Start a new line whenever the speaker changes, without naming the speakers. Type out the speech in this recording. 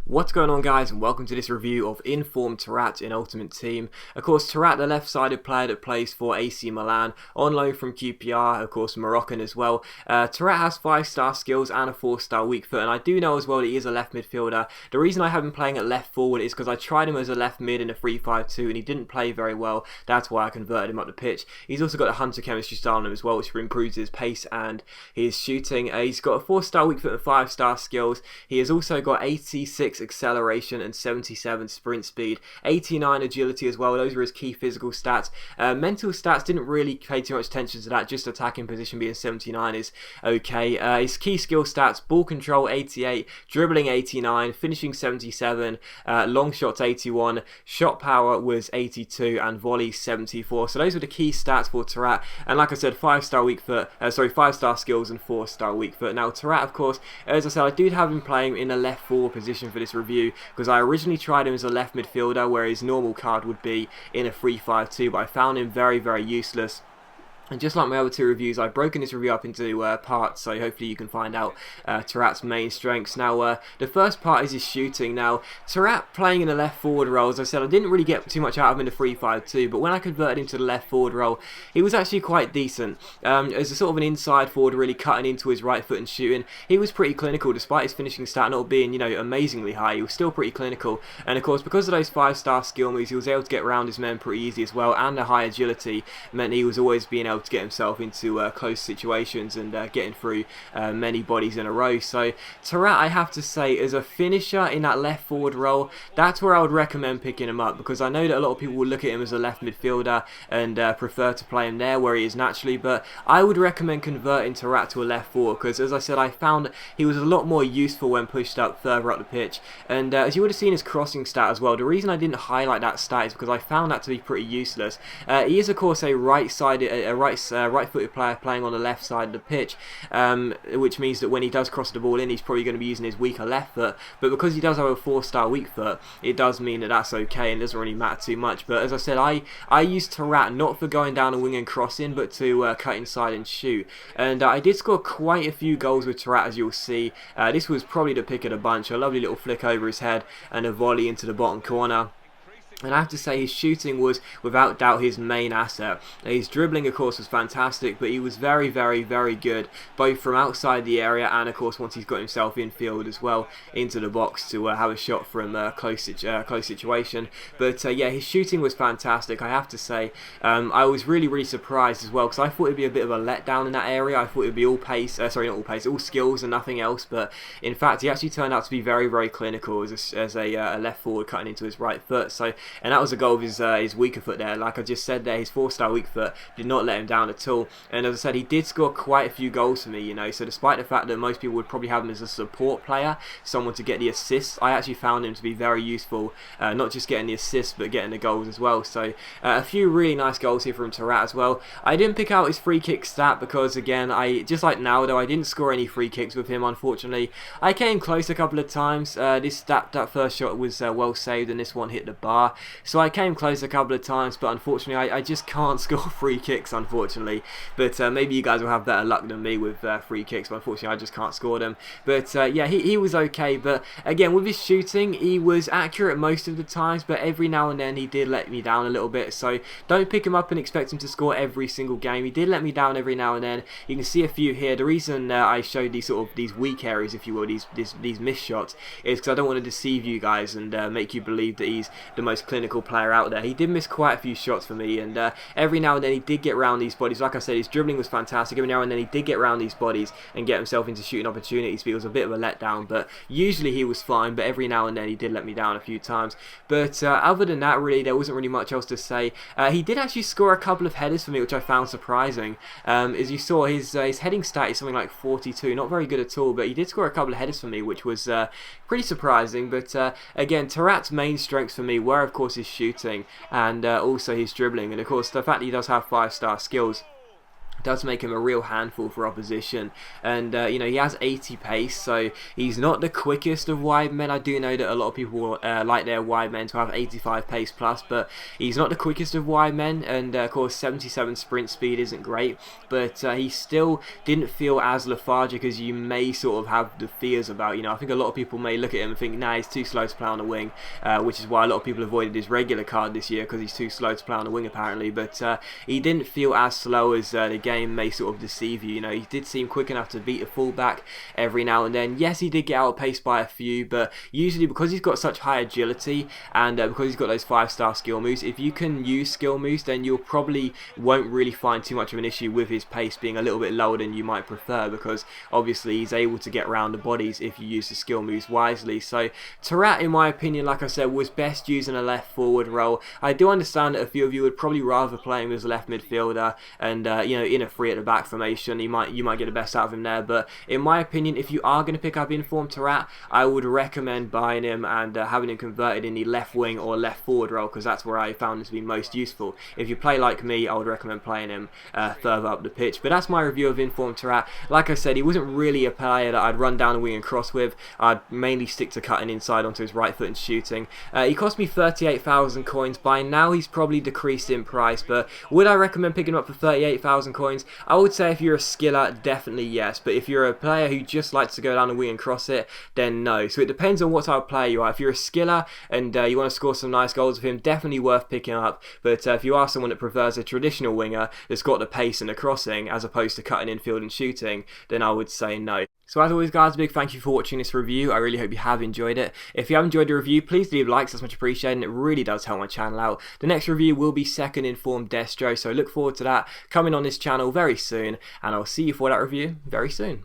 What's going on, guys, and welcome to this review of Informed Taarabt in Ultimate Team. Of course, Taarabt, the left-sided player that plays for AC Milan, on loan from QPR, of course Moroccan as well. Taarabt has 5-star skills and a 4-star weak foot, and I do know as well that he is a left midfielder. The reason I have him playing at left forward is because I tried him as a left mid in a 3-5-2 and he didn't play very well. That's why I converted him up the pitch. He's also got a hunter chemistry style on him as well, which improves his pace and his shooting. He's got a 4-star weak foot and 5-star skills. He has also got 86 acceleration and 77 sprint speed, 89 agility as well. Those are his key physical stats. Mental stats, didn't really pay too much attention to that, just attacking position being 79 is okay. His key skill stats: ball control 88, dribbling 89, finishing 77, long shots 81, shot power was 82, and volley 74. So those are the key stats for Taarabt, and like I said, 5-star weak foot, 5-star skills and 4-star weak foot. Now Taarabt, of course, as I said, I did have him playing in a left forward position for this review because I originally tried him as a left midfielder where his normal card would be in a 3-5-2, but I found him very useless. And just like my other two reviews, I've broken this review up into parts, so hopefully you can find out Taarabt's main strengths. Now, the first part is his shooting. Now, Taarabt playing in the left forward role, as I said, I didn't really get too much out of him in the 3-5-2, but when I converted him to the left forward role, he was actually quite decent. As a sort of an inside forward, really cutting into his right foot and shooting, he was pretty clinical, despite his finishing stat not being, amazingly high. He was still pretty clinical, and of course, because of those 5-star skill moves, he was able to get around his men pretty easy as well, and the high agility meant he was always being able to get himself into close situations and getting through many bodies in a row. So Taarabt, I have to say, as a finisher in that left forward role, that's where I would recommend picking him up, because I know that a lot of people will look at him as a left midfielder and prefer to play him there where he is naturally, but I would recommend converting Taarabt to a left forward, because as I said, I found he was a lot more useful when pushed up further up the pitch. And as you would have seen his crossing stat as well, the reason I didn't highlight that stat is because I found that to be pretty useless. He is of course a right-footed player playing on the left side of the pitch, which means that when he does cross the ball in, he's probably going to be using his weaker left foot, but because he does have a 4-star weak foot, it does mean that that's okay and doesn't really matter too much. But as I said, I used Taarabt not for going down a wing and crossing, but to cut inside and shoot, and I did score quite a few goals with Taarabt, as you'll see. This was probably the pick of the bunch, a lovely little flick over his head and a volley into the bottom corner. And I have to say, his shooting was without doubt his main asset. His dribbling, of course, was fantastic, but he was very good, both from outside the area and, of course, once he's got himself in field as well, into the box to have a shot from close situation. But yeah, his shooting was fantastic, I have to say. I was really surprised as well, because I thought it'd be a bit of a letdown in that area. I thought it'd be all pace, sorry, not all pace, all skills and nothing else. But in fact, he actually turned out to be very clinical as a left forward cutting into his right foot. So. And that was a goal of his weaker foot there. Like I just said there, his 4-star weak foot did not let him down at all. And as I said, he did score quite a few goals for me, So despite the fact that most people would probably have him as a support player, someone to get the assists, I actually found him to be very useful, not just getting the assists, but getting the goals as well. So a few really nice goals here from Taarabt as well. I didn't pick out his free kick stat because, again, just like now, though, I didn't score any free kicks with him, unfortunately. I came close a couple of times. That first shot was well saved, and this one hit the bar. So I came close a couple of times, but unfortunately I just can't score free kicks, unfortunately. But maybe you guys will have better luck than me with free kicks, but unfortunately I just can't score them. But yeah, he was okay. But again, with his shooting, he was accurate most of the times, but every now and then he did let me down a little bit. So don't pick him up and expect him to score every single game. He did let me down every now and then. You can see a few here. The reason I showed these these weak areas, if you will, these missed shots, is because I don't want to deceive you guys and make you believe that he's the most clinical player out there. He did miss quite a few shots for me, and every now and then he did get around these bodies. Like I said, his dribbling was fantastic. Every now and then he did get around these bodies and get himself into shooting opportunities, but it was a bit of a letdown. But usually he was fine, but every now and then he did let me down a few times. But other than that, really, there wasn't really much else to say. He did actually score a couple of headers for me, which I found surprising. As you saw, his heading stat is something like 42, not very good at all, but he did score a couple of headers for me, which was pretty surprising. But again, Taarabt's main strengths for me were, of course, his shooting and also his dribbling, and of course the fact that he does have 5-star skills. does make him a real handful for opposition. And you know, he has 80 pace, so he's not the quickest of wide men. I do know that a lot of people like their wide men to have 85 pace plus, but he's not the quickest of wide men. And of course 77 sprint speed isn't great, but he still didn't feel as lethargic as you may sort of have the fears about. You know, I think a lot of people may look at him and think, nah, he's too slow to play on the wing, which is why a lot of people avoided his regular card this year, because he's too slow to play on the wing apparently. But he didn't feel as slow as the game may sort of deceive you. You know, he did seem quick enough to beat a fullback every now and then. Yes, he did get outpaced by a few, but usually because he's got such high agility and because he's got those 5-star skill moves, if you can use skill moves, then you'll probably won't really find too much of an issue with his pace being a little bit lower than you might prefer, because obviously he's able to get around the bodies if you use the skill moves wisely. So Taarabt, in my opinion, like I said, was best used in a left forward role. I do understand that a few of you would probably rather play him as a left midfielder and you know, in a free at the back formation, you might get the best out of him there. But in my opinion, if you are going to pick up informed Taarabt, I would recommend buying him and having him converted in the left wing or left forward role, because that's where I found him to be most useful. If you play like me, I would recommend playing him further up the pitch. But that's my review of informed Taarabt. Like I said, he wasn't really a player that I'd run down the wing and cross with. I'd mainly stick to cutting inside onto his right foot and shooting. He cost me 38,000 coins. By now he's probably decreased in price, but would I recommend picking him up for 38,000 coins? I would say if you're a skiller, definitely yes, but if you're a player who just likes to go down the wing and cross it, then no. So it depends on what type of player you are. If you're a skiller and you want to score some nice goals with him, definitely worth picking up. But if you are someone that prefers a traditional winger that's got the pace and the crossing as opposed to cutting infield and shooting, then I would say no. So as always guys, a big thank you for watching this review. I really hope you have enjoyed it. If you have enjoyed the review, please leave likes, that's much appreciated, and it really does help my channel out. The next review will be second informed Destro, so look forward to that coming on this channel very soon, and I'll see you for that review very soon.